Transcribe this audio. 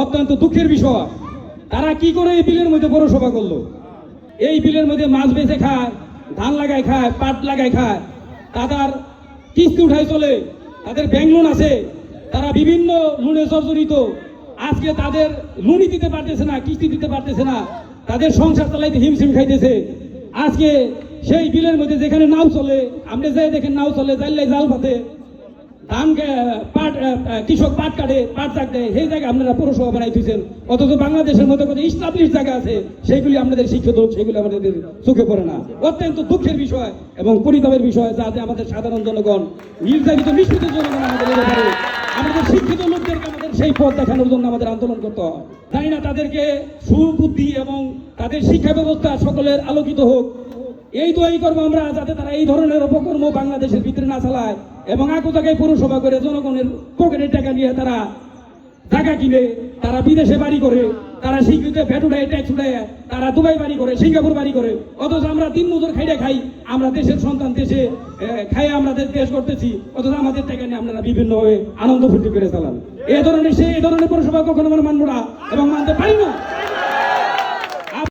অত্যন্ত দুঃখের বিষয়। তারা কি করে এই বিলের মধ্যে পৌরসভা করলো? এই বিলের মধ্যে মাছ বেচে খায়, ধান লাগায় খায়, পাট লাগায় খায়, তাদের কিস্তি উঠায় চলে, তাদের ব্যাংক লোন আছে, তারা বিভিন্ন লোনে জর্জরিত। আজকে তাদের লোনই দিতে পারতেছে না, কিস্তি দিতে পারতেছে না, তাদের সংসার চালাইতে হিমশিম খাইতেছে। আজকে সেই বিলের মধ্যে যেখানে নাও চলে, আপনি যাই দেখেন নাও চলে, জাল্লাই জাল পাতে, ধান পাট, কৃষক পাট কাটে, পাট চাক দেয়, সেই জায়গায় আপনারা পৌরসভা বানাই দিয়েছেন। অথচ বাংলাদেশের মধ্যে কত ইস্টাবলিশ জায়গা আছে, সেগুলি আপনাদের শিক্ষিত, সেগুলি আমাদের চোখে পড়ে না। অত্যন্ত দুঃখের বিষয় এবং পরিতাপের বিষয়, যাতে আমাদের সাধারণ জনগণ নির্যাতিত নিষ্পিত জনগণ আমাদের শিক্ষিত লোকদেরকে আমাদের সেই পথ দেখানোর জন্য আমাদের আন্দোলন করতে হয়। জানি না তাদেরকে সুবুদ্ধি এবং তাদের শিক্ষা ব্যবস্থা সকলের আলোকিত হোক। এই দোয়াই করবো আমরা, যাতে তারা এই ধরনের অপকর্ম বাংলাদেশের ভিতরে না চালায় এবং একু জায়গায় পৌরসভা করে জনগণের পকেটের টাকা নিয়ে তারা জায়গা কিনে, তারা বিদেশে বাড়ি করে, তারা স্বীকৃত ভ্যাট উঠায়, ট্যাক্স উঠায়, তারা দুবাই বাড়ি করে, সিঙ্গাপুর বাড়ি করে। অথচ আমরা দিন মজুর খাইয়ে খাই, আমরা দেশের সন্তান, দেশে খাই আমাদের দেশ করতেছি, অথচ আমাদের টাকা নিয়ে আপনারা বিভিন্নভাবে আনন্দ ফুর্তি করে চালান। এই ধরনের পৌরসভা কখনো আমরা মানবো না এবং মানতে পারি না।